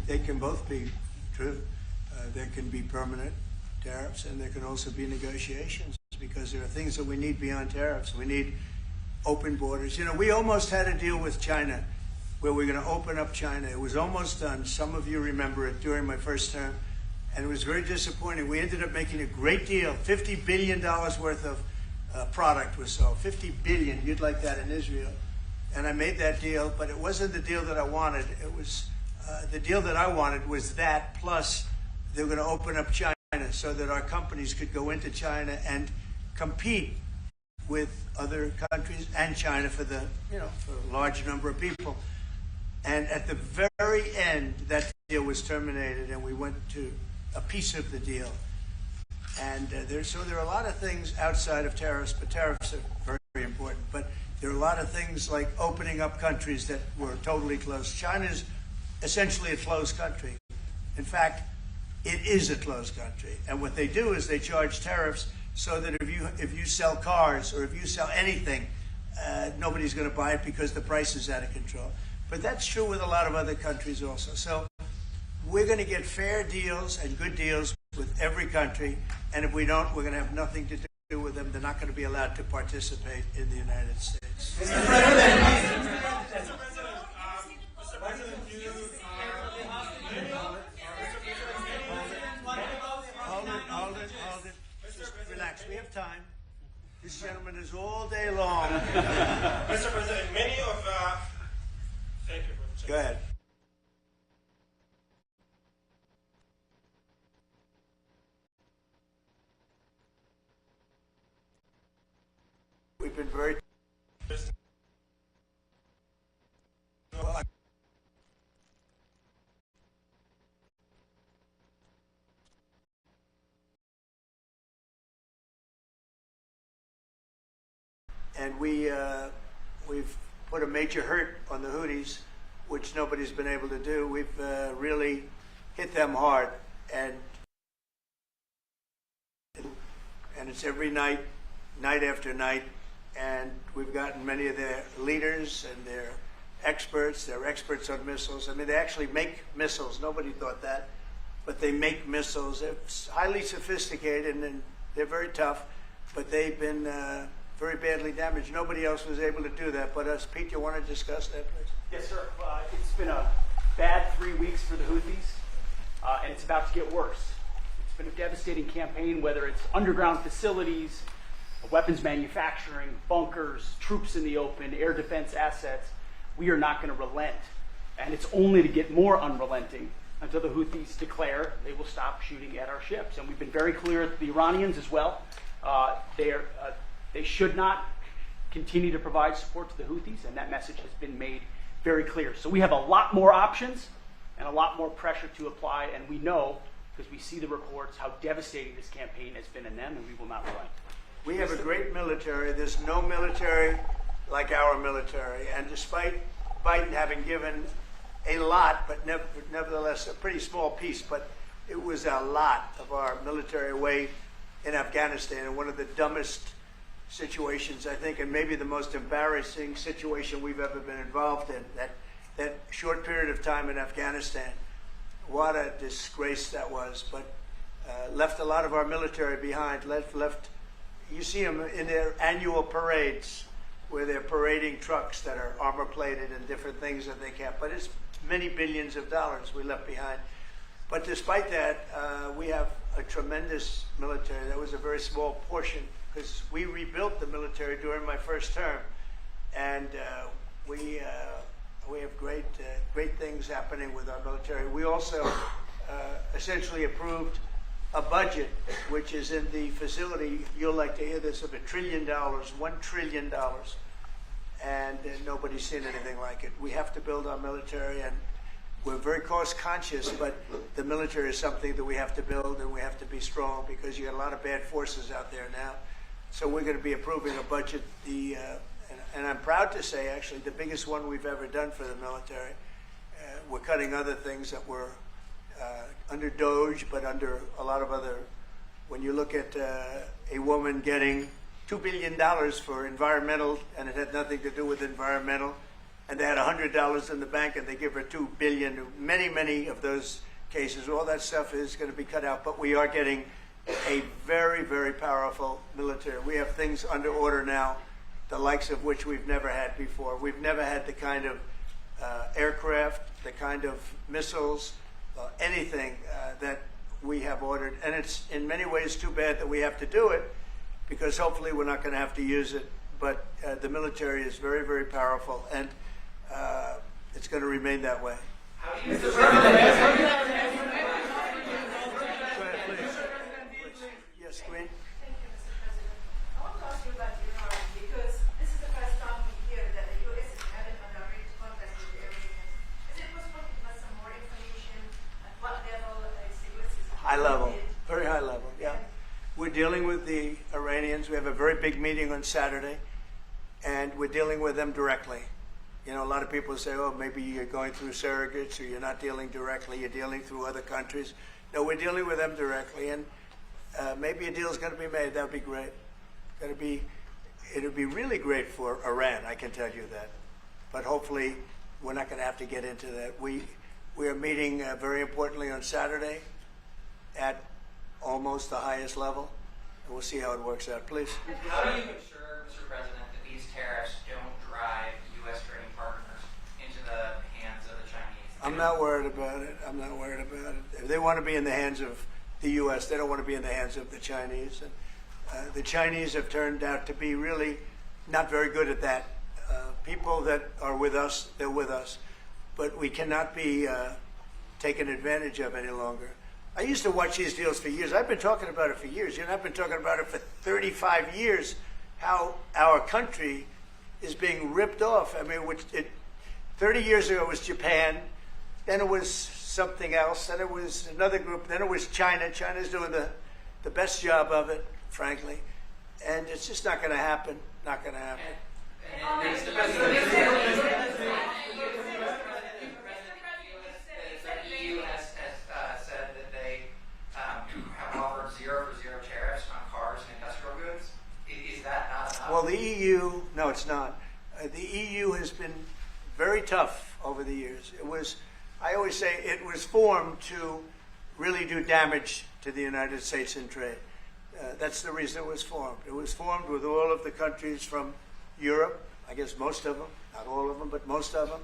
they can both be true. There can be permanent tariffs, and there can also be negotiations, because there are things that we need beyond tariffs. We need open borders. You know, we almost had a deal with China where we're going to open up China. It was almost done. Some of you remember it during my first term, and it was very disappointing. We ended up making a great deal. $50 billion worth of product was sold. $50 billion. You'd like that in Israel. And I made that deal, but it wasn't the deal that I wanted. It was the deal that I wanted was that, plus they were going to open up China so that our companies could go into China and compete with other countries and China for the, for a large number of people. And at the very end, that deal was terminated, and we went to a piece of the deal. And there are a lot of things outside of tariffs, but tariffs are very, very important. But there are a lot of things like opening up countries that were totally closed. China's essentially a closed country. In fact, it is a closed country. And what they do is they charge tariffs so that if you sell cars or if you sell anything, nobody's going to buy it because the price is out of control. But that's true with a lot of other countries also. So we're going to get fair deals and good deals with every country. And if we don't, we're going to have nothing to do with them. They're not going to be allowed to participate in the United States. Mr. President, Hold it. Just relax. We have time. This gentleman is all day long. Mr. President, many of thank you. Go ahead. We've been very and we've put a major hurt on the Houthis, which nobody's been able to do. We've really hit them hard, and it's every night after night, and we've gotten many of their leaders and their experts. They're experts on missiles. I mean, they actually make missiles. Nobody thought that, but they make missiles. They're highly sophisticated, and they're very tough, but they've been very badly damaged. Nobody else was able to do that but us. Pete, you want to discuss that, please? Yes, sir. It's been a bad 3 weeks for the Houthis, and it's about to get worse. It's been a devastating campaign, whether it's underground facilities, weapons manufacturing, bunkers, troops in the open, air defense assets. We are not going to relent, and it's only to get more unrelenting until the Houthis declare they will stop shooting at our ships. And we've been very clear with the Iranians as well. They should not continue to provide support to the Houthis, and that message has been made very clear. So we have a lot more options and a lot more pressure to apply, and we know, because we see the reports, how devastating this campaign has been in them, and we will not relent. We have a great military. There's no military like our military, and despite Biden having given a lot, but nevertheless a pretty small piece, but it was a lot of our military away in Afghanistan, and one of the dumbest situations, I think, and maybe the most embarrassing situation we've ever been involved in, that short period of time in Afghanistan. What a disgrace that was, but left a lot of our military behind, left you see them in their annual parades where they're parading trucks that are armor plated and different things that they can't, but it's many billions of dollars we left behind. But despite that, we have a tremendous military. That was a very small portion, because we rebuilt the military during my first term, and we have great things happening with our military. We also essentially approved a budget, which is in the facility, you'll like to hear this, of $1 trillion, $1 trillion, and nobody's seen anything like it. We have to build our military, and we're very cost conscious, but the military is something that we have to build, and we have to be strong, because you got a lot of bad forces out there now. So we're going to be approving a budget, and I'm proud to say, actually, the biggest one we've ever done for the military. We're cutting other things that were under DOGE, but under a lot of other. When you look at a woman getting $2 billion for environmental, and it had nothing to do with environmental, and they had $100 in the bank and they give her $2 billion. Many of those cases, all that stuff is going to be cut out. But we are getting a very powerful military. We have things under order now, the likes of which we've never had before. We've never had the kind of aircraft, the kind of missiles, anything that we have ordered. And it's in many ways too bad that we have to do it, because hopefully we're not going to have to use it. But the military is very powerful, and it's going to remain that way. How do you Yes, Queen? Thank you, Mr. President. I want to ask you about Iran, because this is the first time we hear that the U.S. is having a direct contact with the Iranians. Is it possible to give us some more information at what level is the U.S. is High level, involved? very high level, yeah. We're dealing with the Iranians. We have a very big meeting on Saturday, and we're dealing with them directly. You know, a lot of people say, oh, maybe you're going through surrogates, or you're not dealing directly, you're dealing through other countries. No, we're dealing with them directly, and maybe a deal is going to be made. That would be great. It would be really great for Iran, I can tell you that. But hopefully, we're not going to have to get into that. We are meeting very importantly on Saturday at almost the highest level, and we'll see how it works out. Please. How do you ensure, Mr. President, that these tariffs don't drive U.S. trading partners into the hands of the Chinese? I'm not worried about it. I'm not worried about it. If they want to be in the hands of the U.S., they don't want to be in the hands of the Chinese. And the Chinese have turned out to be really not very good at that. People that are with us, they're with us. But we cannot be taken advantage of any longer. I used to watch these deals for years. I've been talking about it for years. You know, I've been talking about it for 35 years, how our country is being ripped off. I mean, 30 years ago it was Japan, then it was something else, then it was another group, then it was China. China's doing the best job of it, frankly. And it's just not going to happen. Not going to happen. And Mr. President, the EU has said that they have offered 0 for 0 tariffs on cars and industrial goods. Is that not enough? Well, the EU, no, it's not. The EU has been very tough over the years. I always say it was formed to really do damage to the United States in trade. That's the reason it was formed. It was formed with all of the countries from Europe, I guess most of them, not all of them, but most of them.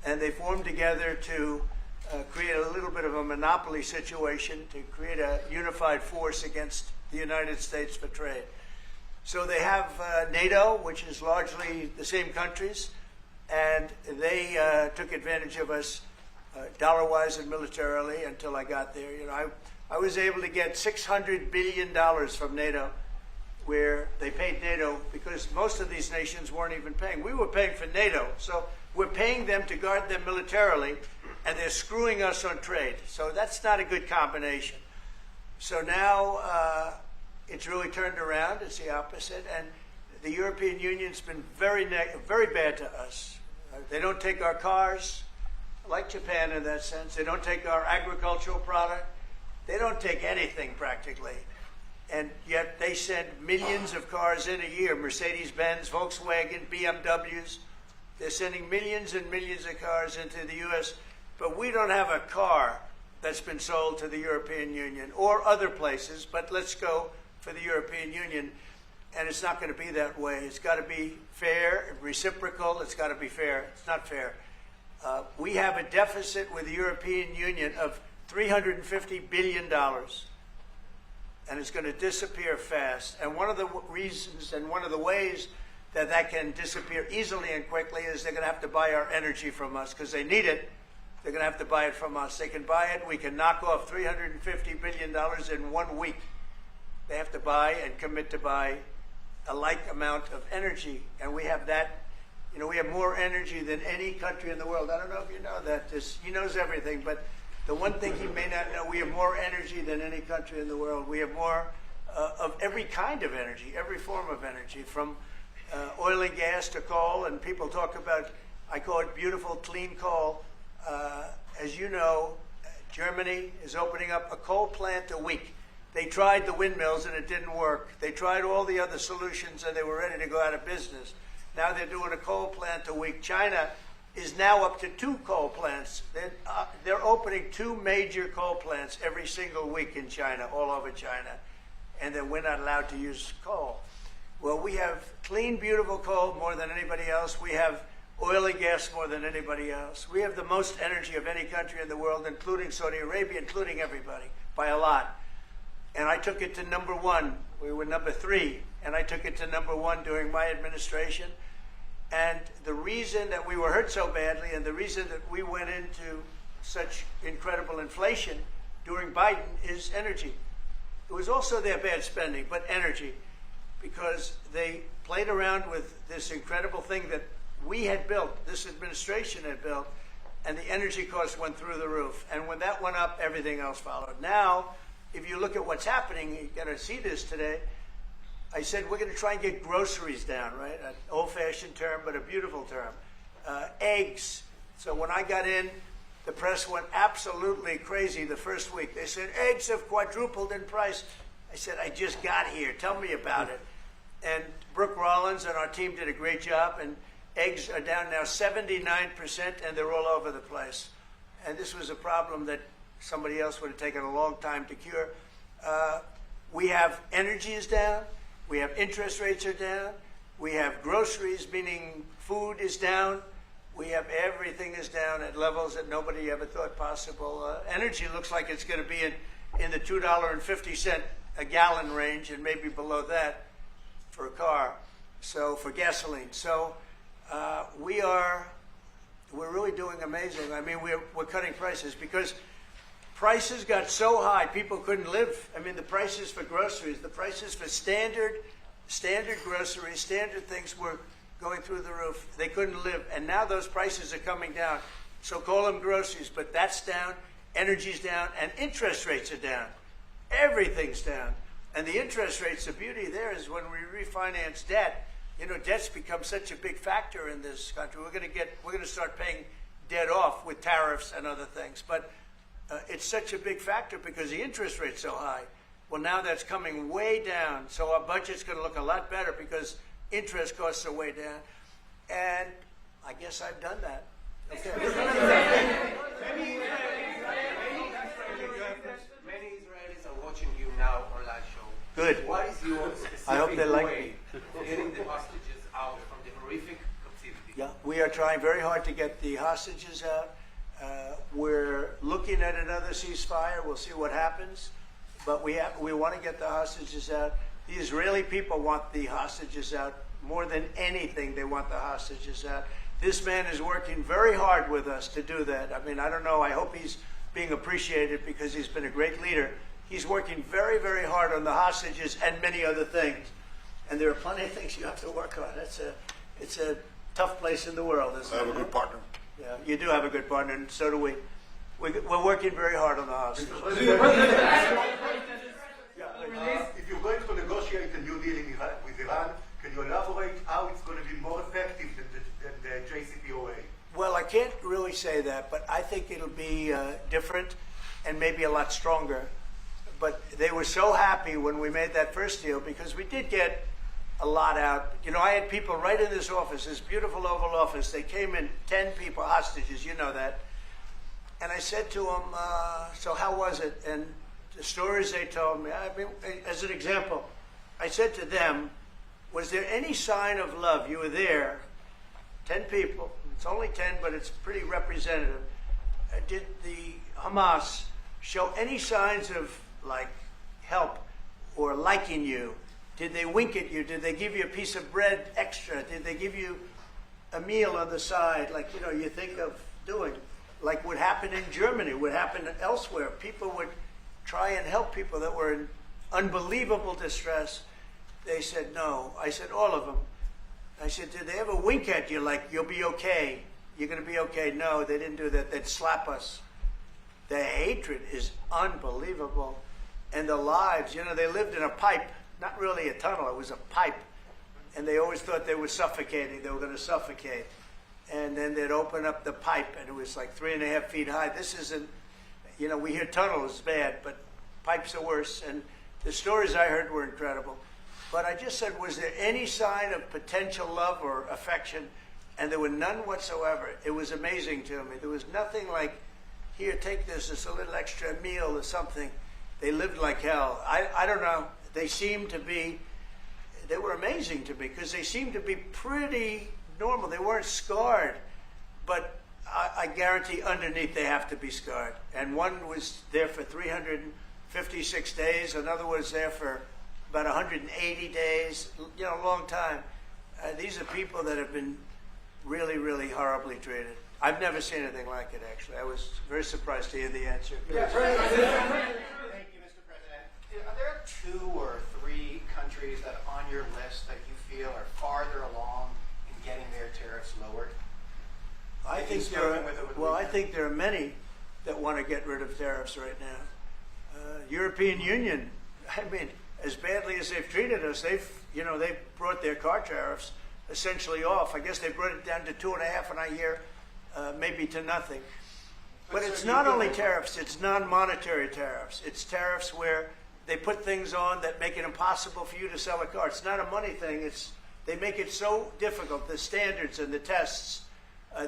And they formed together to create a little bit of a monopoly situation, to create a unified force against the United States for trade. So they have NATO, which is largely the same countries, and they took advantage of us dollar-wise and militarily until I got there. You know, I was able to get $600 billion from NATO, where they paid NATO because most of these nations weren't even paying. We were paying for NATO, so we're paying them to guard them militarily, and they're screwing us on trade. So that's not a good combination. So now it's really turned around. It's the opposite, and the European Union's been very bad to us. They don't take our cars, like Japan in that sense. They don't take our agricultural product. They don't take anything practically. And yet they send millions of cars in a year, Mercedes-Benz, Volkswagen, BMWs. They're sending millions and millions of cars into the U.S., but we don't have a car that's been sold to the European Union or other places, but let's go for the European Union. And it's not going to be that way. It's got to be fair, reciprocal. It's got to be fair. It's not fair. We have a deficit with the European Union of $350 billion. And it's going to disappear fast. And one of the reasons and one of the ways that that can disappear easily and quickly is they're going to have to buy our energy from us because they need it. They're going to have to buy it from us. They can buy it. We can knock off $350 billion in 1 week. They have to buy and commit to buy a like amount of energy. And we have that. You know, we have more energy than any country in the world. I don't know if you know that. He knows everything, but the one thing he may not know, we have more energy than any country in the world. We have more of every kind of energy, every form of energy, from oil and gas to coal. And people talk about, I call it beautiful, clean coal. As you know, Germany is opening up a coal plant a week. They tried the windmills and it didn't work. They tried all the other solutions and they were ready to go out of business. Now they're doing a coal plant a week. China is now up to 2 coal plants. They're opening 2 major coal plants every single week in China, all over China, and then we're not allowed to use coal. Well, we have clean, beautiful coal more than anybody else. We have oil and gas more than anybody else. We have the most energy of any country in the world, including Saudi Arabia, including everybody, by a lot. And I took it to number 1. We were number 3, and I took it to number 1 during my administration. And the reason that we were hurt so badly and the reason that we went into such incredible inflation during Biden is energy. It was also their bad spending, but energy, because they played around with this incredible thing that we had built, this administration had built, and the energy costs went through the roof. And when that went up, everything else followed. Now, if you look at what's happening, you're going to see this today. I said we're going to try and get groceries down, right? An old-fashioned term, but a beautiful term. Eggs. So when I got in, the press went absolutely crazy the first week. They said, eggs have quadrupled in price. I said, I just got here. Tell me about it. And Brooke Rollins and our team did a great job, and eggs are down now 79%, and they're all over the place. And this was a problem that somebody else would have taken a long time to cure. We have energy is down. We have interest rates are down. We have groceries, meaning food is down. We have everything is down at levels that nobody ever thought possible. Energy looks like it's going to be in the $2.50 a gallon range, and maybe below that for a car. So for gasoline. So we're really doing amazing. I mean, we're cutting prices because prices got so high, people couldn't live. I mean, the prices for groceries, the prices for standard groceries, standard things were going through the roof. They couldn't live. And now those prices are coming down. So call them groceries, but that's down, energy's down, and interest rates are down. Everything's down. And the interest rates, the beauty there is when we refinance debt, debt's become such a big factor in this country. We're going to start paying debt off with tariffs and other things. But it's such a big factor because the interest rate's so high. Well, now that's coming way down. So our budget's going to look a lot better because interest costs are way down. And I guess I've done that. Okay. Many Israelis are watching you now on live show. Good. What is your specific I hope they like way of getting the hostages out from the horrific captivity? Yeah, we are trying very hard to get the hostages out. We're looking at another ceasefire. We'll see what happens. But we want to get the hostages out. The Israeli people want the hostages out more than anything. They want the hostages out. This man is working very hard with us to do that. I mean, I don't know. I hope he's being appreciated because he's been a great leader. He's working very, very hard on the hostages and many other things. And there are plenty of things you have to work on. It's a tough place in the world, isn't it? I have a good partner. Yeah, you do have a good partner, and so do we. We're working very hard on the hostages. If you're going to negotiate a new deal with Iran, can you elaborate how it's going to be more effective than the JCPOA? Well, I can't really say that, but I think it'll be different and maybe a lot stronger. But they were so happy when we made that first deal because we did get a lot out. I had people right in this office, this beautiful Oval Office. They came in, 10 people, hostages, you know that. And I said to them, so how was it? And the stories they told me, I mean, as an example, I said to them, was there any sign of love? You were there, 10 people. It's only 10, but it's pretty representative. Did the Hamas show any signs of, help or liking you? Did they wink at you? Did they give you a piece of bread extra? Did they give you a meal on the side, you think of doing? Like would happen in Germany, would happen elsewhere. People would try and help people that were in unbelievable distress. They said no. I said all of them. I said, did they ever wink at you like, you'll be okay? You're going to be okay? No, they didn't do that. They'd slap us. The hatred is unbelievable. And the lives, they lived in a pipe, not really a tunnel, it was a pipe. And they always thought they were suffocating. They were going to suffocate. And then they'd open up the pipe, and it was like 3.5 feet high. This isn't, we hear tunnels bad, but pipes are worse. And the stories I heard were incredible. But I just said, was there any sign of potential love or affection? and there were none whatsoever. It was amazing to me. There was nothing like, here, take this, it's a little extra meal or something. They lived like hell. I don't know. They were amazing to me because they seemed to be pretty normal. They weren't scarred, but I guarantee underneath they have to be scarred. And one was there for 356 days. Another was there for about 180 days, a long time. These are people that have been really, really horribly treated. I've never seen anything like it, actually. I was very surprised to hear the answer. Thank you, Mr. President. Are there 2 or 3 countries that are on your list that you feel are farther along in getting their tariffs lowered? I think there are many that want to get rid of tariffs right now. European Union, I mean, as badly as they've treated us, they've brought their car tariffs essentially off. I guess they brought it down to 2.5, and I hear maybe to nothing. But it's not only tariffs, it's non-monetary tariffs. It's tariffs where they put things on that make it impossible for you to sell a car. It's not a money thing. They make it so difficult, the standards and the tests.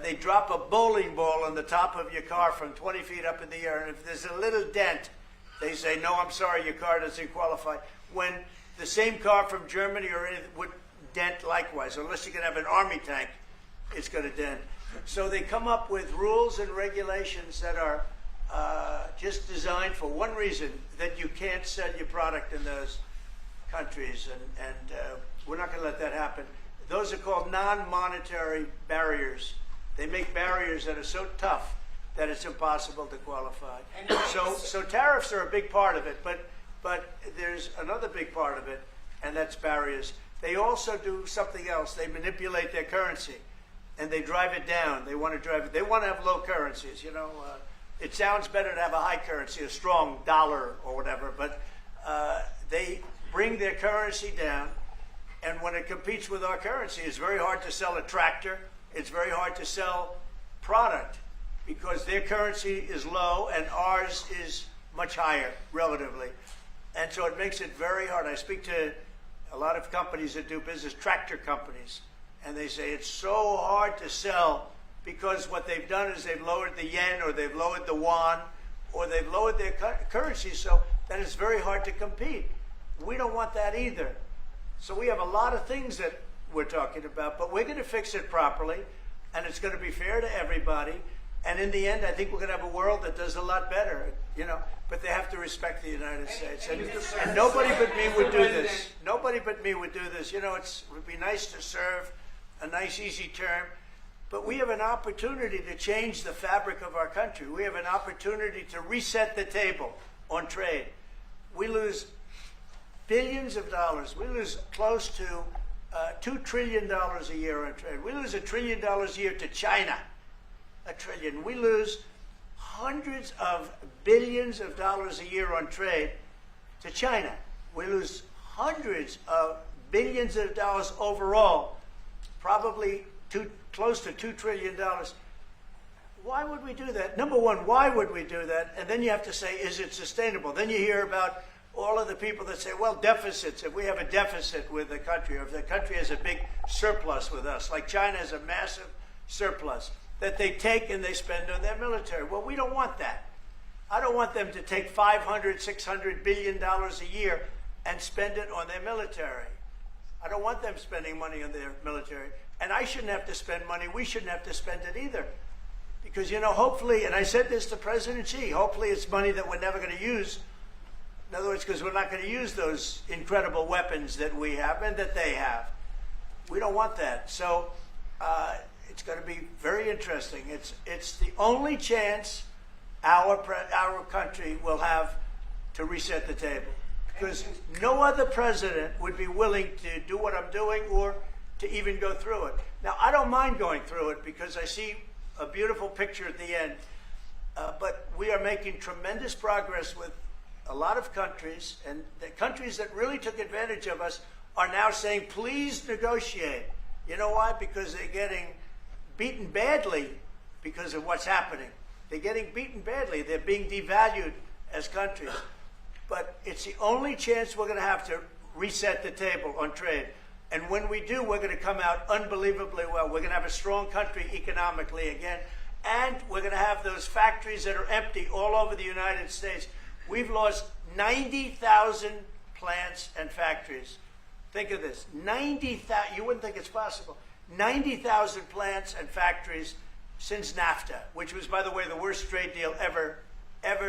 They drop a bowling ball on the top of your car from 20 feet up in the air, and if there's a little dent, they say, no, I'm sorry, your car doesn't qualify. When the same car from Germany or anything would dent likewise. Unless you can have an army tank, it's going to dent. So they come up with rules and regulations that are just designed for one reason, that you can't sell your product in those countries. And we're not going to let that happen. Those are called non-monetary barriers. They make barriers that are so tough that it's impossible to qualify. So tariffs are a big part of it, but there's another big part of it, and that's barriers. They also do something else. They manipulate their currency, and they drive it down. They want to have low currencies. It sounds better to have a high currency, a strong dollar or whatever, but they bring their currency down, and when it competes with our currency, it's very hard to sell a tractor. It's very hard to sell product because their currency is low and ours is much higher relatively. And so it makes it very hard. I speak to a lot of companies that do business, tractor companies, and they say it's so hard to sell because what they've done is they've lowered the yen or they've lowered the yuan or they've lowered their currency so that it's very hard to compete. We don't want that either. So we have a lot of things that we're talking about, but we're going to fix it properly, and it's going to be fair to everybody. And in the end, I think we're going to have a world that does a lot better, but they have to respect the United States. And nobody but me would do this. Nobody but me would do this. It would be nice to serve, a nice, easy term, but we have an opportunity to change the fabric of our country. We have an opportunity to reset the table on trade. We lose billions of dollars. We lose close to $2 trillion a year on trade. We lose $1 trillion a year to China. $1 trillion. We lose hundreds of billions of dollars a year on trade to China. We lose hundreds of billions of dollars overall, probably close to $2 trillion. Why would we do that? Number one, why would we do that? And then you have to say, is it sustainable? Then you hear about all of the people that say, well, deficits, if we have a deficit with the country, or if the country has a big surplus with us, like China has a massive surplus, that they take and they spend on their military. Well, we don't want that. I don't want them to take $500, $600 billion a year and spend it on their military. I don't want them spending money on their military. And I shouldn't have to spend money. We shouldn't have to spend it either. Because, hopefully, and I said this to President Xi, hopefully it's money that we're never going to use. In other words, because we're not going to use those incredible weapons that we have and that they have. We don't want that. So it's going to be very interesting. It's the only chance our country will have to reset the table. Because no other president would be willing to do what I'm doing or to even go through it. Now, I don't mind going through it because I see a beautiful picture at the end. But we are making tremendous progress with a lot of countries, and the countries that really took advantage of us are now saying, please negotiate. You know why? Because they're getting beaten badly because of what's happening. They're getting beaten badly. They're being devalued as countries. But it's the only chance we're going to have to reset the table on trade. And when we do, we're going to come out unbelievably well. We're going to have a strong country economically again. And we're going to have those factories that are empty all over the United States. We've lost 90,000 plants and factories. Think of this, 90,000, you wouldn't think it's possible. 90,000 plants and factories since NAFTA, which was, by the way, the worst trade deal ever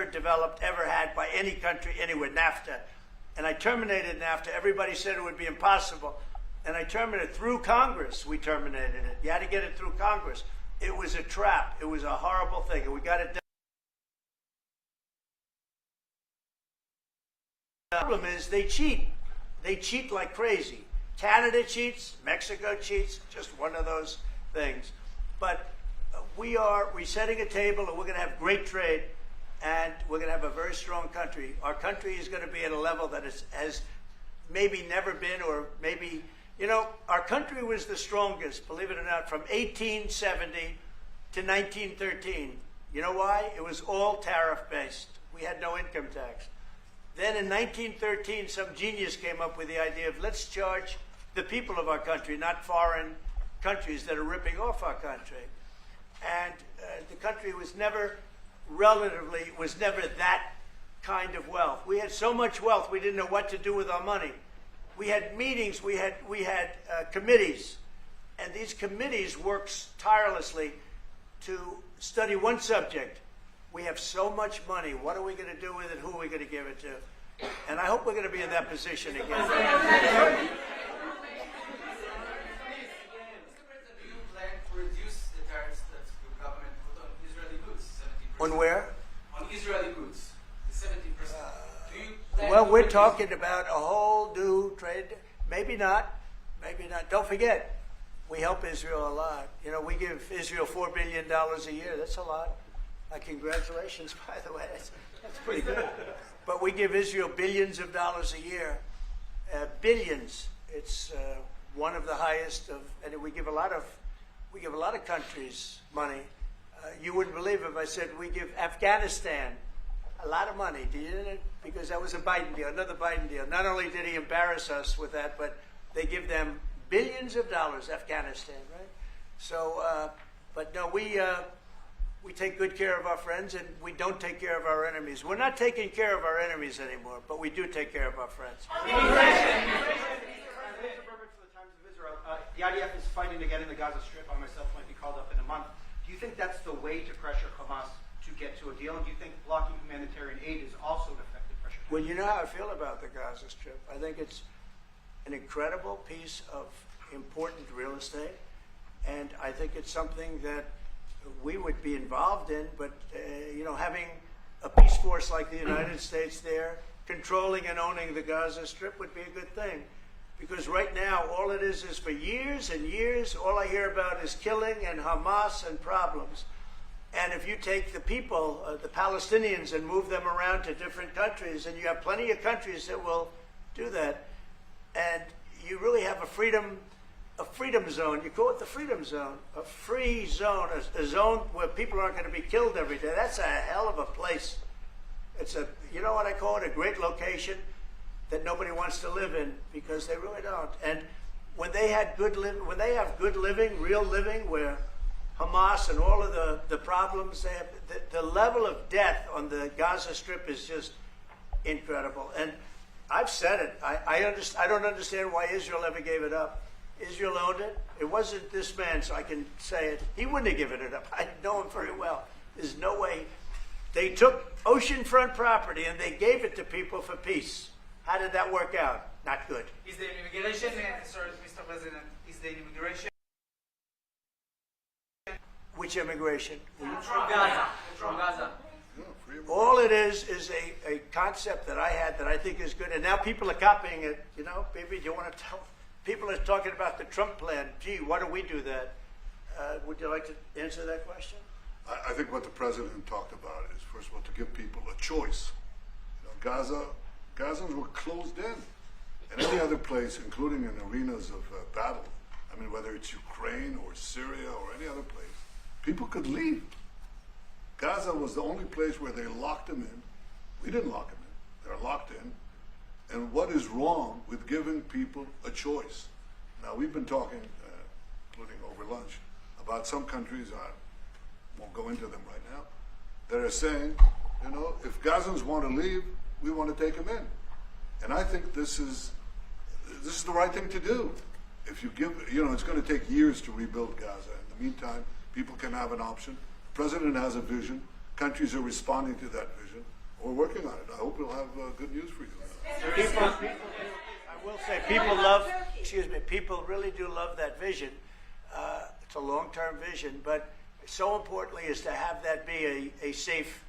developed, ever had by any country anywhere, NAFTA. And I terminated NAFTA. Everybody said it would be impossible. And I terminated it through Congress. We terminated it. You had to get it through Congress. It was a trap. It was a horrible thing. And we got it done. The problem is they cheat. They cheat like crazy. Canada cheats. Mexico cheats. Just one of those things. But we are resetting a table, and we're going to have great trade, and we're going to have a very strong country. Our country is going to be at a level that has maybe never been, or maybe, you know, our country was the strongest, believe it or not, from 1870 to 1913. You know why? It was all tariff-based. We had no income tax. Then in 1913, some genius came up with the idea of let's charge the people of our country, not foreign countries that are ripping off our country. And the country was never that kind of wealth. We had so much wealth, we didn't know what to do with our money. We had meetings, we had committees, and these committees worked tirelessly to study one subject. We have so much money. What are we going to do with it? Who are we going to give it to? And I hope we're going to be in that position again. Mr. President, do you plan to reduce the tariffs that the government put on Israeli goods, 70%? On where? On Israeli goods, the 70%. Do you plan Well, to we're reduce- talking about a whole new trade. Maybe not. Maybe not. Don't forget, we help Israel a lot. You know, we give Israel $4 billion a year. That's a lot. Congratulations, by the way. That's pretty good. But we give Israel billions of dollars a year. Billions. It's one of the highest of, and we give a lot of countries money. You wouldn't believe if I said we give Afghanistan a lot of money. Do you? Because that was a Biden deal, another Biden deal. Not only did he embarrass us with that, but they give them billions of dollars, Afghanistan, right? So, but no, we take good care of our friends, and we don't take care of our enemies. We're not taking care of our enemies anymore, but we do take care of our friends. The IDF is fighting to get in the Gaza Strip. I myself might be called up in a month. Do you think that's the way to pressure Hamas to get to a deal? And do you think blocking humanitarian aid is also an effective pressure? Well, you know how I feel about the Gaza Strip. I think it's an incredible piece of important real estate, and I think it's something that we would be involved in, but you know, having a peace force like the United States there, controlling and owning the Gaza Strip would be a good thing. Because right now, all it is for years and years, all I hear about is killing and Hamas and problems. And if you take the people, the Palestinians, and move them around to different countries, and you have plenty of countries that will do that, and you really have a freedom zone. You call it the freedom zone, a free zone, a zone where people aren't going to be killed every day. That's a hell of a place. It's a, you know what I call it, a great location that nobody wants to live in, because they really don't. And when they have good living, real living, where Hamas and all of the problems they have, the level of death on the Gaza Strip is just incredible. And I've said it. I don't understand why Israel ever gave it up. Israel owned it. It wasn't this man, so I can say it. He wouldn't have given it up. I know him very well. There's no way. They took oceanfront property and they gave it to people for peace. How did that work out? Not good. Is the immigration, sorry, Mr. President, is the immigration Which immigration? from Gaza? From Gaza. All it is a concept that I had that I think is good, and now people are copying it. You know, maybe you want to tell. People are talking about the Trump plan. Gee, why don't we do that? Would you like to answer that question? I think what the president talked about is, first of all, to give people a choice. You know, Gazans were closed in. And any other place, including in arenas of battle, I mean, whether it's Ukraine or Syria or any other place, people could leave. Gaza was the only place where they locked them in. We didn't lock them in. They're locked in. And what is wrong with giving people a choice? Now, we've been talking, including over lunch, about some countries, I won't go into them right now, that are saying, you know, if Gazans want to leave, we want to take them in. And I think this is the right thing to do. If you give, you know, it's going to take years to rebuild Gaza. In the meantime, people can have an option. The president has a vision. Countries are responding to that vision. We're working on it. I hope we'll have good news for you. I will say, people love, excuse me, people really do love that vision. It's a long-term vision, but so importantly is to have that be a safe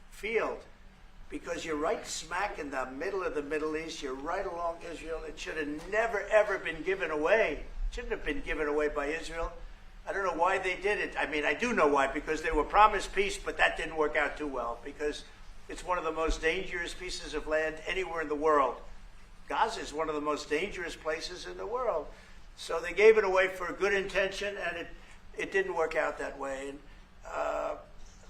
field, because you're right smack in the middle of the Middle East. You're right along Israel. It should have never, ever been given away. It shouldn't have been given away by Israel. I don't know why they did it. I mean, I do know why, because they were promised peace, but that didn't work out too well, because it's one of the most dangerous pieces of land anywhere in the world. Gaza is one of the most dangerous places in the world. So they gave it away for a good intention, and it didn't work out that way. And a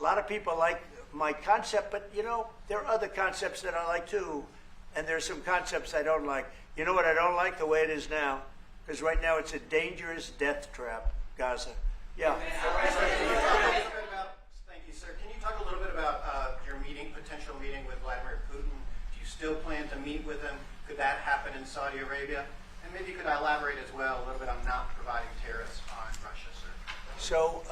lot of people like my concept, but, you know, there are other concepts that I like too, and there are some concepts I don't like. You know what I don't like? The way it is now, because right now it's a dangerous death trap, Gaza. Yeah. Thank you, sir. Can you talk a little bit about your potential meeting with Vladimir Putin? Do you still plan to meet with him? Could that happen in Saudi Arabia? And maybe you could elaborate as well a little bit on not providing tariffs on Russia, sir. So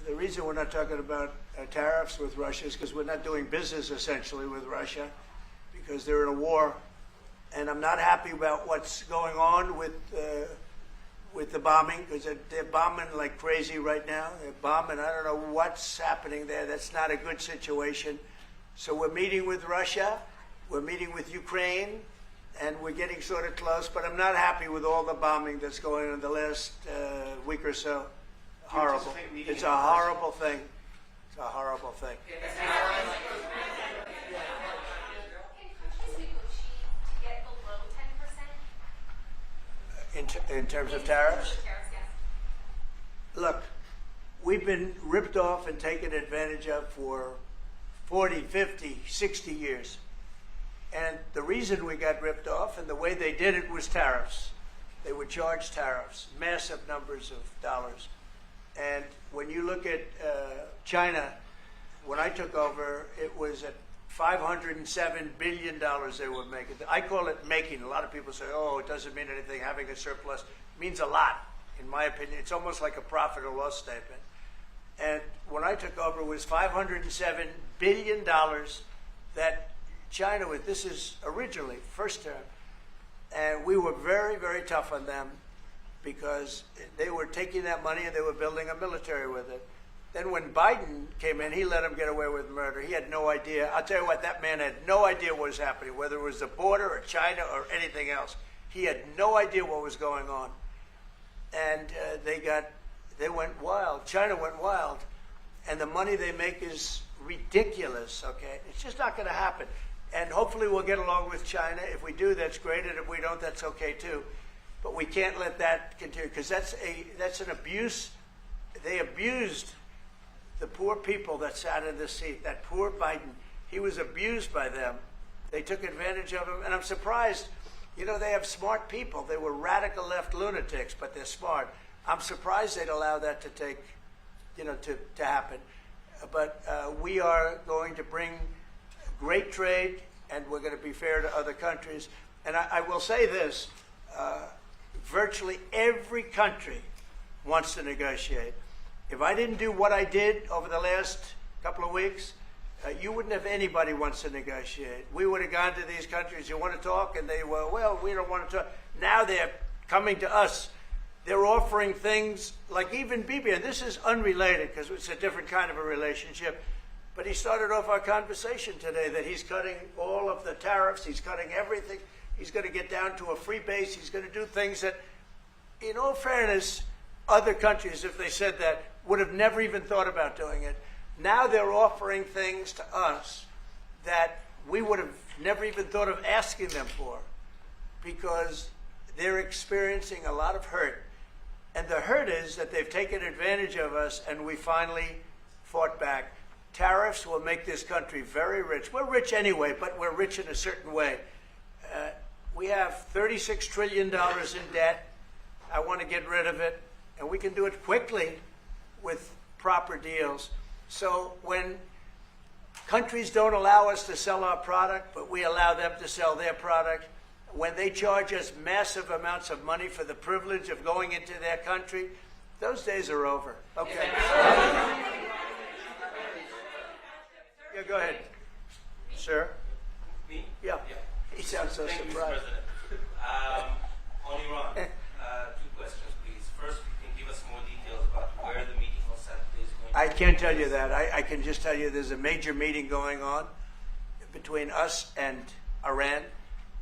the reason we're not talking about tariffs with Russia is because we're not doing business essentially with Russia, because they're in a war, and I'm not happy about what's going on with the bombing, because they're bombing like crazy right now. They're bombing. I don't know what's happening there. That's not a good situation. So we're meeting with Russia. We're meeting with Ukraine, and we're getting sort of close, but I'm not happy with all the bombing that's going on in the last week or so. Horrible. It's a horrible thing. It's a horrible thing. Can countries negotiate to get below 10%? In terms of tariffs? Yes. Look, we've been ripped off and taken advantage of for 40, 50, 60 years. And the reason we got ripped off and the way they did it was tariffs. They would charge tariffs, massive numbers of dollars. And when you look at China, when I took over, it was at $507 billion they were making. I call it making. A lot of people say, oh, it doesn't mean anything, having a surplus. It means a lot, in my opinion. It's almost like a profit or loss statement. And when I took over, it was $507 billion that China, this is originally, first term, and we were very, very tough on them because they were taking that money and they were building a military with it. Then when Biden came in, he let them get away with murder. He had no idea. I'll tell you what, that man had no idea what was happening, whether it was the border or China or anything else. He had no idea what was going on. And they went wild. China went wild. And the money they make is ridiculous, okay? It's just not going to happen. And hopefully we'll get along with China. If we do, that's great. And if we don't, that's okay too. But we can't let that continue, because that's an abuse. They abused the poor people that sat in the seat. That poor Biden, he was abused by them. They took advantage of him. And I'm surprised, you know, they have smart people. They were radical left lunatics, but they're smart. I'm surprised they'd allow that to take, you know, to happen. But we are going to bring great trade, and we're going to be fair to other countries. And I will say this, virtually every country wants to negotiate. If I didn't do what I did over the last couple of weeks, you wouldn't have anybody wants to negotiate. We would have gone to these countries, you want to talk? And they were, well, we don't want to talk. Now they're coming to us. They're offering things like even Bibi, and this is unrelated because it's a different kind of a relationship, but he started off our conversation today that he's cutting all of the tariffs, he's cutting everything, he's going to get down to a free base, he's going to do things that, in all fairness, other countries, if they said that, would have never even thought about doing it. Now they're offering things to us that we would have never even thought of asking them for, because they're experiencing a lot of hurt. And the hurt is that they've taken advantage of us and we finally fought back. Tariffs will make this country very rich. We're rich anyway, but we're rich in a certain way. We have $36 trillion in debt. I want to get rid of it, and we can do it quickly with proper deals. So when countries don't allow us to sell our product, but we allow them to sell their product, when they charge us massive amounts of money for the privilege of going into their country, those days are over. Okay. Yeah, go ahead. Sir? Me? Yeah. He sounds so Thank surprised. you, Mr. President. On Iran, two questions, please. First, you can give us more details about where the meeting on Saturday is going to I can't tell you that. I can just tell you there's a major meeting going on between us and Iran,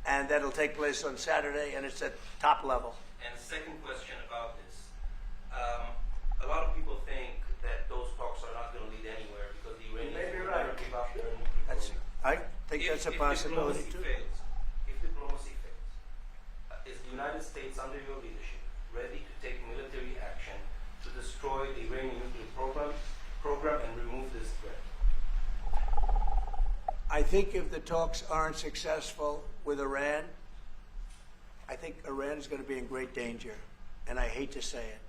and that'll take place on Saturday, and it's at top level. And second question about this. A lot of people think that those talks are not going to lead anywhere because the Iranians may be will right. never give up their nuclear That's, program. I think that's a possibility too. If diplomacy fails, is the United States under your leadership ready to take military action to destroy the Iranian nuclear program and remove this threat? I think if the talks aren't successful with Iran, I think Iran is going to be in great danger. And I hate to say it,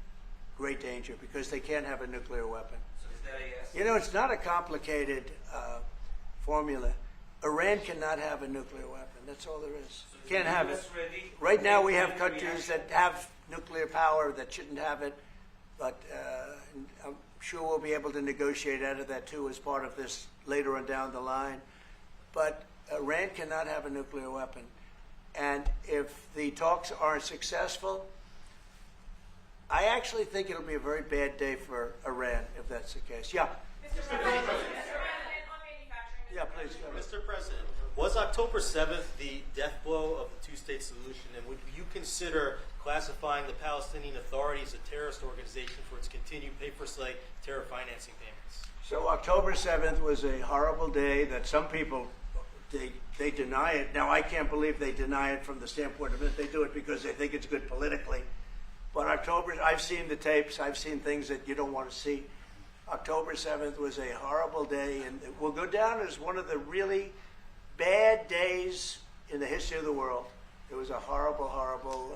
great danger, because they can't have a nuclear weapon. So is that a yes? You know, it's not a complicated formula. Iran cannot have a nuclear weapon. That's all there is. So is Can't the have US it. ready to Right now take we have military countries action? that have nuclear power that shouldn't have it, but I'm sure we'll be able to negotiate out of that too as part of this later on down the line. But Iran cannot have a nuclear weapon. And if the talks aren't successful, I actually think it'll be a very bad day for Iran if that's the case. Yeah. Mr. President, on manufacturing. Yeah, please. Go ahead. Mr. President, was October 7th the death blow of the two-state solution, and would you consider classifying the Palestinian Authority as a terrorist organization for its continued pay-for-slay terror financing payments? So October 7th was a horrible day that some people, they deny it. Now, I can't believe they deny it from the standpoint of it. They do it because they think it's good politically. But I've seen the tapes. I've seen things that you don't want to see. October 7th was a horrible day, and it will go down as one of the really bad days in the history of the world. It was a horrible, horrible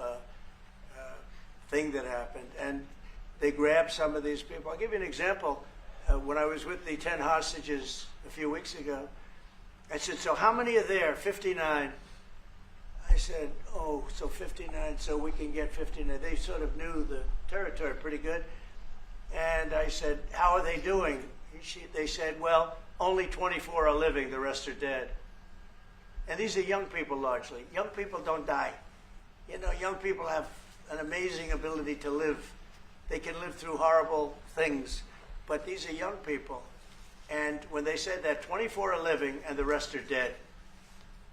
thing that happened. And they grabbed some of these people. I'll give you an example. When I was with the 10 hostages a few weeks ago, I said, so how many are there? 59. I said, oh, so 59, so we can get 59. They sort of knew the territory pretty good. And I said, how are they doing? They said, well, only 24 are living, the rest are dead. And these are young people largely. Young people don't die. You know, young people have an amazing ability to live. They can live through horrible things. But these are young people. And when they said that 24 are living and the rest are dead.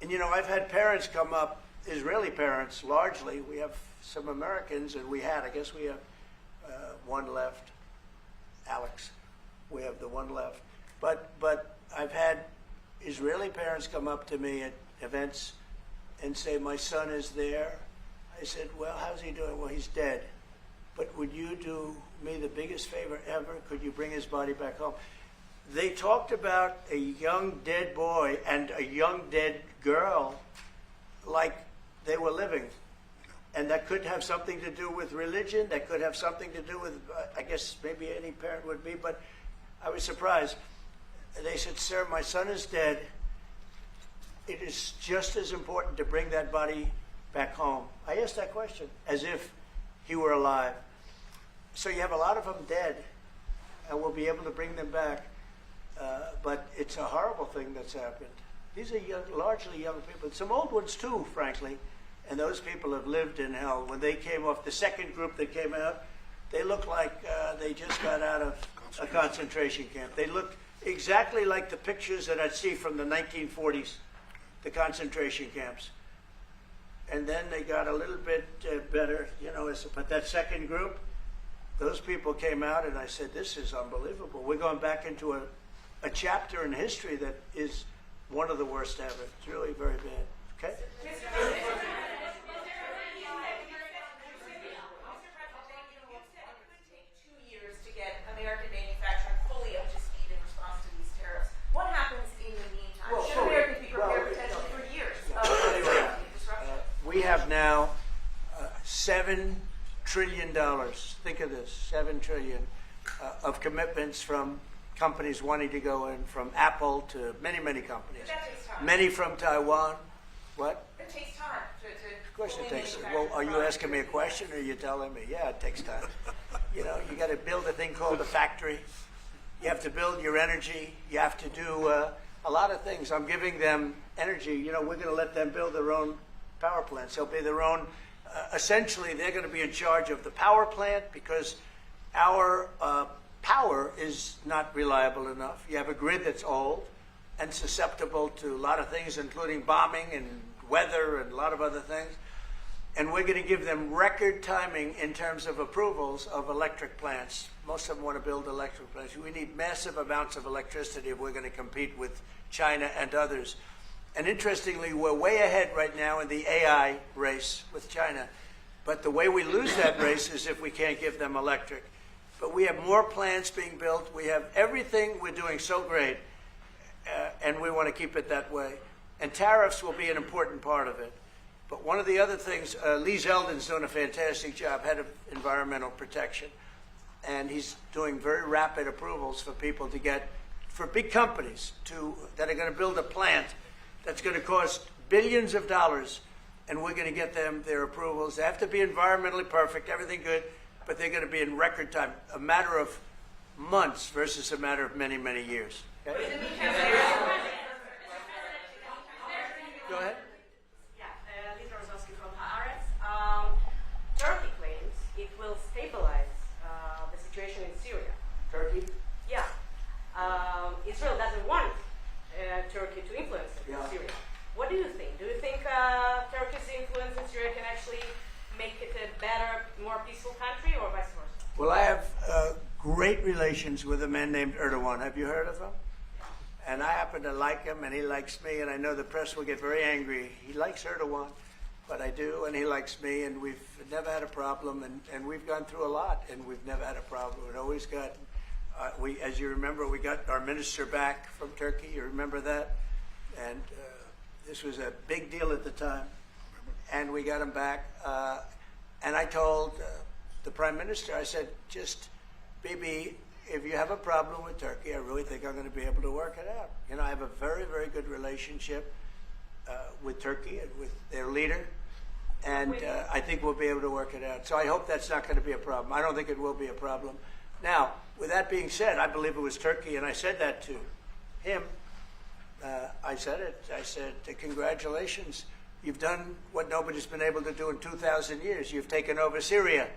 And, you know, I've had parents come up, Israeli parents largely. We have some Americans, and I guess we have one left. Alex, we have the one left. But I've had Israeli parents come up to me at events and say, my son is there. I said, well, how's he doing? Well, he's dead. But would you do me the biggest favor ever? Could you bring his body back home? They talked about a young dead boy and a young dead girl like they were living. And that could have something to do with religion. That could have something to do with, I guess maybe any parent would be, but I was surprised. They said, sir, my son is dead. It is just as important to bring that body back home. I asked that question as if he were alive. So you have a lot of them dead, and we'll be able to bring them back. But it's a horrible thing that's happened. These are largely young people. Some old ones too, frankly. And those people have lived in hell. When they came off, the second group that came out, they looked like they just got out of a concentration camp. They looked exactly like the pictures that I'd see from the 1940s, the concentration camps. And then they got a little bit better, you know. But that second group, those people came out, and I said, this is unbelievable. We're going back into a chapter in history that is one of the worst ever. It's really very bad. Okay? American manufacturing fully up to speed in response to these tariffs. What happens in the meantime? Well, Should Americans be prepared potentially for years of disruption? We have now $7 trillion. Think of this, 7 trillion of commitments from companies wanting to go in, from Apple to many, many companies. But that takes time. Many from Taiwan. What? It takes time to Of course it takes. Well, are you asking me a question or are you telling me? Yeah, it takes time. You know, you got to build a thing called a factory. You have to build your energy. You have to do a lot of things. I'm giving them energy. You know, we're going to let them build their own power plants. They'll be their own. Essentially, they're going to be in charge of the power plant because our power is not reliable enough. You have a grid that's old and susceptible to a lot of things, including bombing and weather and a lot of other things. And we're going to give them record timing in terms of approvals of electric plants. Most of them want to build electric plants. We need massive amounts of electricity if we're going to compete with China and others. And interestingly, we're way ahead right now in the AI race with China. But the way we lose that race is if we can't give them electric. But we have more plants being built. We have everything. We're doing so great. And we want to keep it that way. And tariffs will be an important part of it. But one of the other things, Lee Zeldin's doing a fantastic job, head of environmental protection. And he's doing very rapid approvals for people to get, for big companies that are going to build a plant that's going to cost billions of dollars. And we're going to get them their approvals. They have to be environmentally perfect, everything good, but they're going to be in record time, a matter of months versus a matter of many, many years. Okay? Go ahead. Lisa Rozowski from Haaretz. Turkey claims it will stabilize the situation in Syria. Turkey? Yeah. Israel doesn't want Turkey to influence it in Syria. What do you think? Do you think Turkey's influence in Syria can actually make it a better, more peaceful country, or vice versa? Well, I have great relations with a man named Erdogan. Have you heard of him? And I happen to like him, and he likes me, and I know the press will get very angry. He likes Erdogan, but I do, and he likes me, and we've never had a problem, and we've gone through a lot, and we've never had a problem. We've always got, as you remember, we got our minister back from Turkey. You remember that? And this was a big deal at the time, and we got him back. And I told the prime minister, I said, just, Bibi, if you have a problem with Turkey, I really think I'm going to be able to work it out. You know, I have a very, very good relationship with Turkey and with their leader, and I think we'll be able to work it out. So I hope that's not going to be a problem. I don't think it will be a problem. Now, with that being said, I believe it was Turkey, and I said that to him. I said it. I said, congratulations. You've done what nobody's been able to do in 2,000 years. You've taken over Syria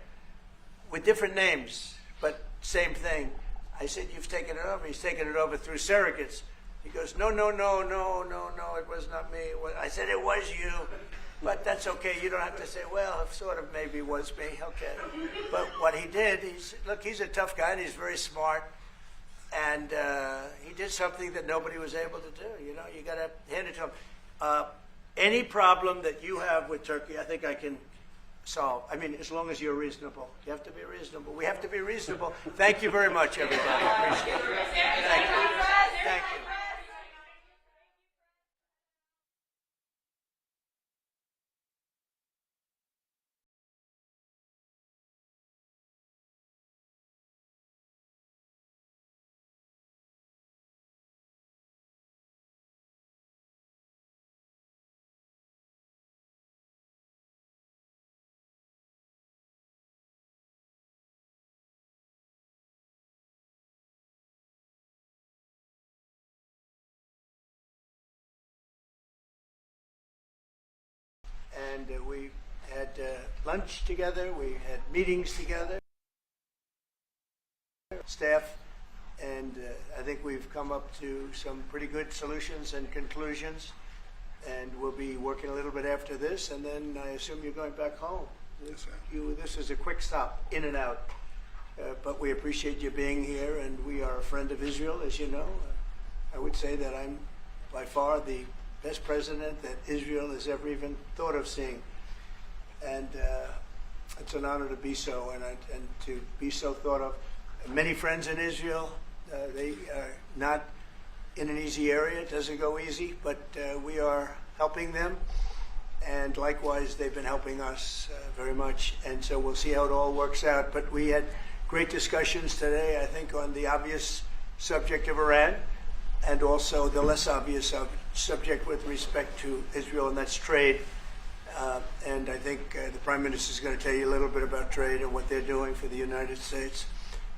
with different names, but same thing. I said, you've taken it over. He's taken it over through surrogates. He goes, no, it was not me. I said, it was you. But that's okay. You don't have to say, well, sort of maybe it was me. Okay. But what he did, he's a tough guy, and he's very smart. And he did something that nobody was able to do. You know, you got to hand it to him. Any problem that you have with Turkey, I think I can solve. I mean, as long as you're reasonable. You have to be reasonable. We have to be reasonable. Thank you very much, everybody. I appreciate it. Thank you. Thank you. And we had lunch together, we had meetings together, staff, and I think we've come up to some pretty good solutions and conclusions, and we'll be working a little bit after this, and then I assume you're going back home. Yes, sir. This is a quick stop, in and out, but we appreciate you being here, and we are a friend of Israel, as you know. I would say that I'm by far the best president that Israel has ever even thought of seeing. And it's an honor to be so, and to be so thought of. Many friends in Israel, they are not in an easy area. It doesn't go easy, but we are helping them. and likewise, they've been helping us very much. And so we'll see how it all works out. But we had great discussions today, I think, on the obvious subject of Iran, and also the less obvious subject with respect to Israel, and that's trade. And I think the Prime Minister is going to tell you a little bit about trade and what they're doing for the United States.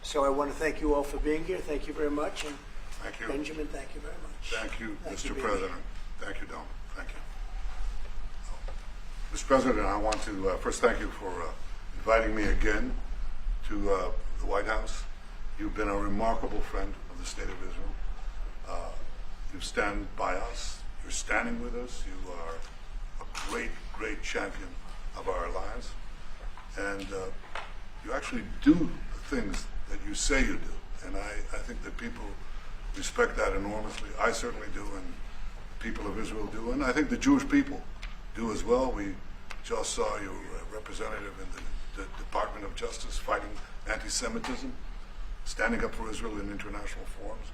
So I want to thank you all for being here. Thank you very much. And Thank you. Benjamin, thank you very much. Thank you, Thank you, Mr. Baby. President. Thank you, Don. Thank you. Mr. President, I want to first thank you for inviting me again to the White House. You've been a remarkable friend of the State of Israel. You stand by us. You're standing with us. You are a great, great champion of our alliance. And you actually do the things that you say you do. And I think that people respect that enormously. I certainly do, and the people of Israel do. And I think the Jewish people do as well. We just saw your representative in the Department of Justice fighting anti-Semitism, standing up for Israel in international forums.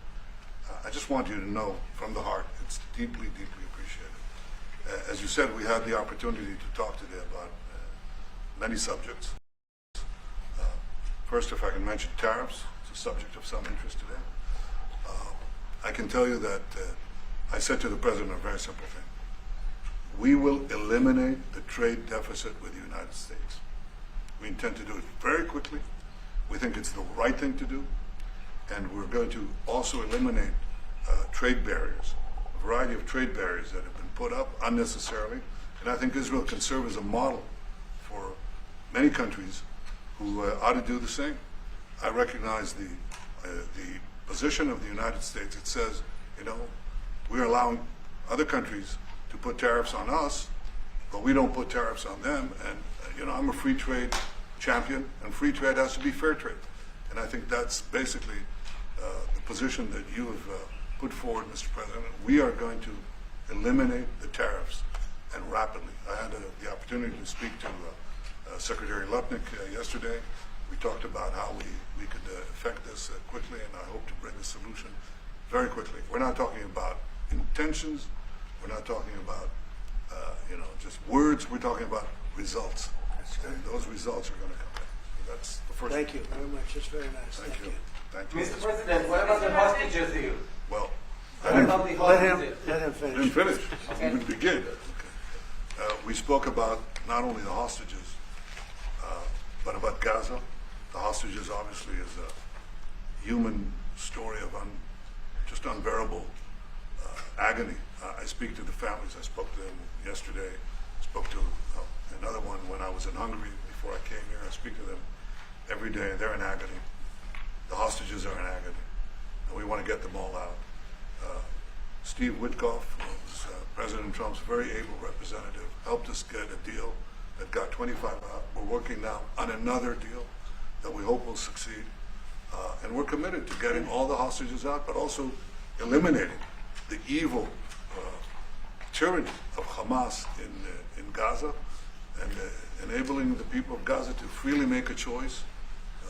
I just want you to know from the heart, it's deeply, deeply appreciated. As you said, we had the opportunity to talk today about many subjects. First, if I can mention tariffs, it's a subject of some interest today. I can tell you that I said to the President a very simple thing. We will eliminate the trade deficit with the United States. We intend to do it very quickly. We think it's the right thing to do. And we're going to also eliminate trade barriers, a variety of trade barriers that have been put up unnecessarily. And I think Israel can serve as a model for many countries who ought to do the same. I recognize the position of the United States. It says, you know, we're allowing other countries to put tariffs on us, but we don't put tariffs on them. And, you know, I'm a free trade champion, and free trade has to be fair trade. And I think that's basically the position that you have put forward, Mr. President. We are going to eliminate the tariffs, and rapidly. I had the opportunity to speak to Secretary Lupnick yesterday. We talked about how we could effect this quickly, and I hope to bring a solution very quickly. We're not talking about intentions. We're not talking about just words. We're talking about results. And those results are going to come in. That's the first. Thank you very much. It's very nice. Thank you. Thank you. Mr. President, what about the hostages here? Well, What about the Let him hostages? I didn't finish. finish. Even begin. We spoke about not only the hostages, but about Gaza. The hostages obviously is a human story of just unbearable agony. I speak to the families. I spoke to them yesterday. I spoke to another one when I was in Hungary before I came here. I speak to them every day. They're in agony. The hostages are in agony, and we want to get them all out. Steve Witkoff, was President Trump's very able representative, helped us get a deal that got 25 out. We're working now on another deal that we hope will succeed. And we're committed to getting all the hostages out, but also eliminating the evil tyranny of Hamas in Gaza, and enabling the people of Gaza to freely make a choice,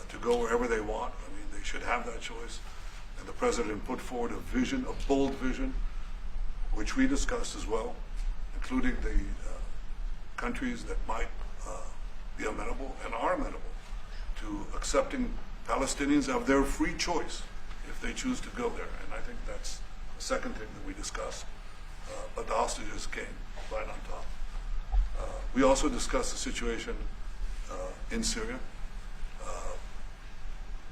to go wherever they want. I mean, they should have that choice. And the President put forward a vision, a bold vision, which we discussed as well, including the countries that might be amenable and are amenable to accepting Palestinians of their free choice if they choose to go there. And I think that's the second thing that we discussed. But the hostages came right on top. We also discussed the situation in Syria.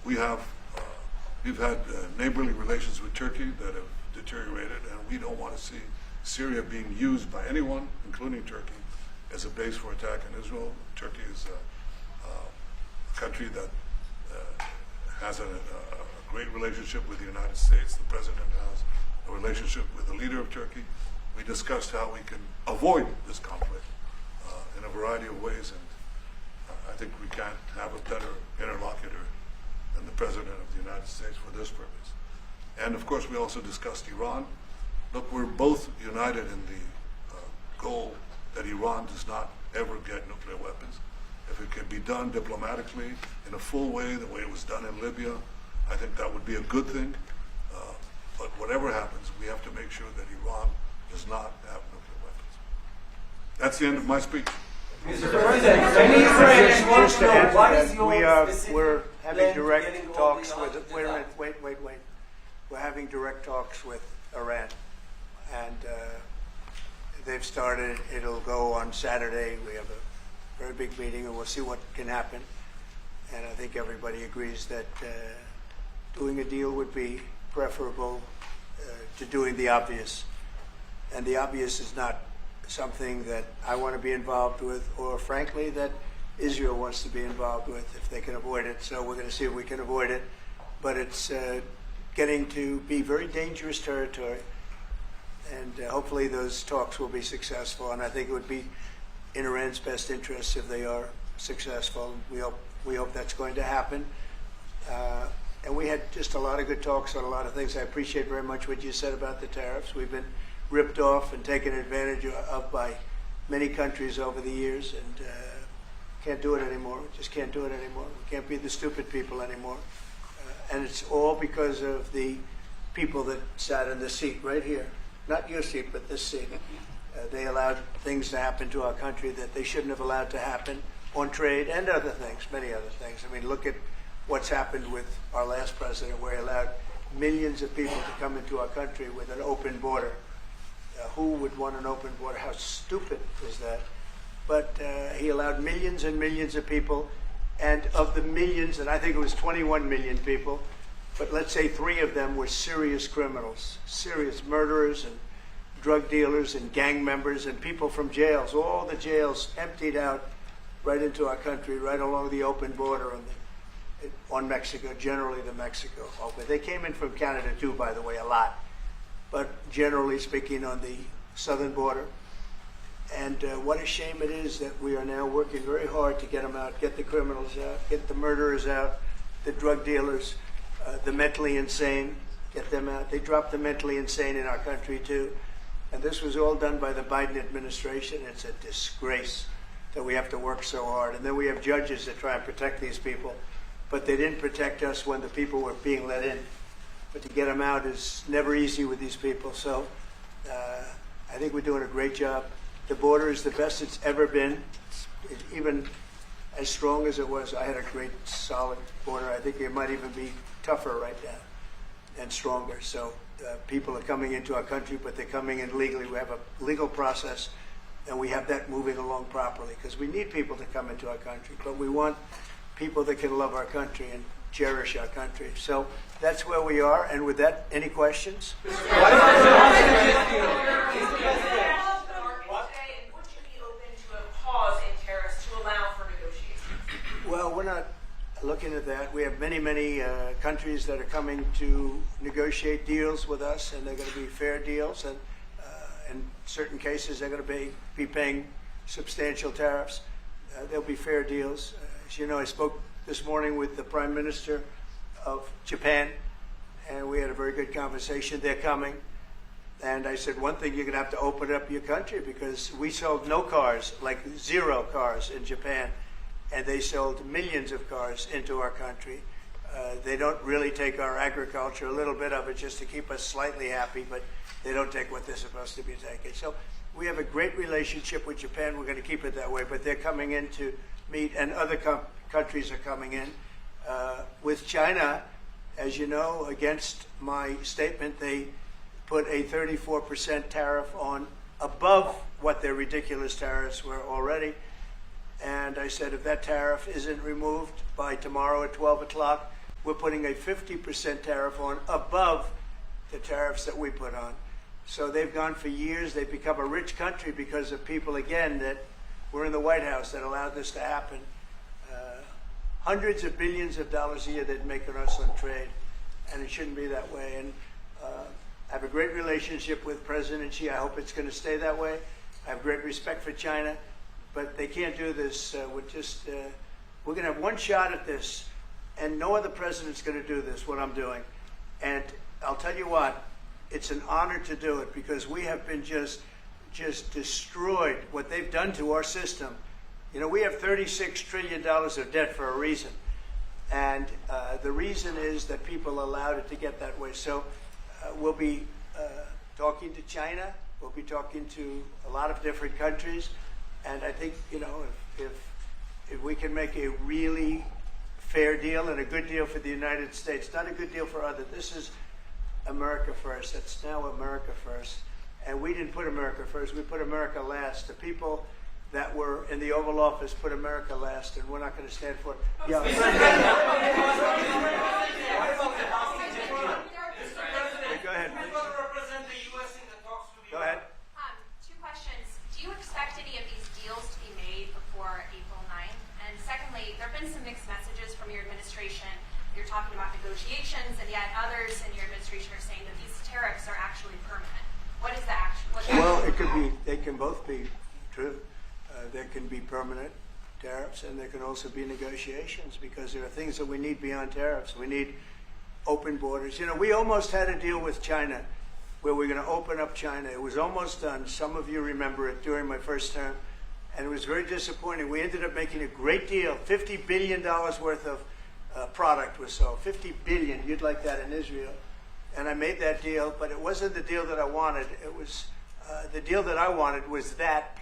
We've had neighborly relations with Turkey that have deteriorated, and we don't want to see Syria being used by anyone, including Turkey, as a base for attack in Israel. Turkey is a country that has a great relationship with the United States. The President has a relationship with the leader of Turkey. We discussed how we can avoid this conflict in a variety of ways, and I think we can't have a better interlocutor than the President of the United States for this purpose. And of course, we also discussed Iran. Look, we're both united in the goal that Iran does not ever get nuclear weapons. If it can be done diplomatically in a full way, the way it was done in Libya, I think that would be a good thing. But whatever happens, we have to make sure that Iran does not have nuclear weapons. That's the end of my speech. Mr. President, many Israelis want Just to to know answer what that, is your we're specific having plan to direct getting all talks the with. hostages Wait a minute. out? Wait. We're having direct talks with Iran, and they've started. It'll go on Saturday. We have a very big meeting, and we'll see what can happen. And I think everybody agrees that doing a deal would be preferable to doing the obvious. And the obvious is not something that I want to be involved with, or frankly, that Israel wants to be involved with if they can avoid it. So we're going to see if we can avoid it. But it's getting to be very dangerous territory. And hopefully those talks will be successful. And I think it would be in Iran's best interest if they are successful. We hope that's going to happen. And we had just a lot of good talks on a lot of things. I appreciate very much what you said about the tariffs. We've been ripped off and taken advantage of by many countries over the years, and can't do it anymore. We just can't do it anymore. We can't be the stupid people anymore. And it's all because of the people that sat in the seat right here. Not your seat, but this seat. They allowed things to happen to our country that they shouldn't have allowed to happen on trade and other things, many other things. I mean, look at what's happened with our last president, where he allowed millions of people to come into our country with an open border. Who would want an open border? How stupid is that? But he allowed millions and millions of people, and of the millions, and I think it was 21 million people, but let's say 3 of them were serious criminals, serious murderers and drug dealers and gang members and people from jails. All the jails emptied out right into our country, right along the open border on Mexico, generally the Mexico open. They came in from Canada too, by the way, a lot. But generally speaking, on the southern border. And what a shame it is that we are now working very hard to get them out, get the criminals out, get the murderers out, the drug dealers, the mentally insane, get them out. They dropped the mentally insane in our country too. And this was all done by the Biden administration. It's a disgrace that we have to work so hard. And then we have judges that try and protect these people. But they didn't protect us when the people were being let in. But to get them out is never easy with these people. So I think we're doing a great job. The border is the best it's ever been. It's even as strong as it was. I had a great, solid border. I think it might even be tougher right now and stronger. So people are coming into our country, but they're coming in legally. We have a legal process, and we have that moving along properly because we need people to come into our country. But we want people that can love our country and cherish our country. So that's where we are. And with that, any questions? Well, we're not looking at that. We have many countries that are coming to negotiate deals with us, and they're going to be fair deals. And in certain cases, they're going to be paying substantial tariffs. There'll be fair deals. As you know, I spoke this morning with the Prime Minister of Japan, and we had a very good conversation. They're coming. And I said, one thing, you're going to have to open up your country because we sold no cars, like 0 cars in Japan. And they sold millions of cars into our country. They don't really take our agriculture, a little bit of it just to keep us slightly happy, but they don't take what they're supposed to be taking. So we have a great relationship with Japan. We're going to keep it that way, but they're coming in to meet, and other countries are coming in. With China, as you know, against my statement, they put a 34% tariff on above what their ridiculous tariffs were already. And I said, if that tariff isn't removed by tomorrow at 12 o'clock, we're putting a 50% tariff on above the tariffs that we put on. So they've gone for years. They've become a rich country because of people, again, that were in the White House that allowed this to happen. Hundreds of billions of dollars a year they'd make on us on trade, and it shouldn't be that way. And I have a great relationship with President Xi. I hope it's going to stay that way. I have great respect for China. But they can't do this with just, we're going to have one shot at this, and no other president's going to do this, what I'm doing. And I'll tell you what, it's an honor to do it because we have been just destroyed, what they've done to our system. You know, we have $36 trillion of debt for a reason. And the reason is that people allowed it to get that way. So we'll be talking to China. We'll be talking to a lot of different countries. And I think, you know, if we can make a really fair deal and a good deal for the United States, not a good deal for others. This is America first. It's now America first. And we didn't put America first. We put America last. The people that were in the Oval Office put America last, and we're not going to stand for it. Yeah. Go ahead. Go ahead. Two questions. Do you expect any of these deals to be made before April 9th? And secondly, there have been some mixed messages from your administration. You're talking about negotiations, and yet others in your administration are saying that these tariffs are actually permanent. What is the action? Well, it could be. They can both be true. There can be permanent tariffs, and there can also be negotiations, because there are things that we need beyond tariffs. We need open borders. You know, we almost had a deal with China where we're going to open up China. It was almost done. Some of you remember it during my first term, and it was very disappointing. We ended up making a great deal. $50 billion worth of product was sold. $50 billion. You'd like that in Israel. And I made that deal, but it wasn't the deal that I wanted. It was the deal that I wanted was that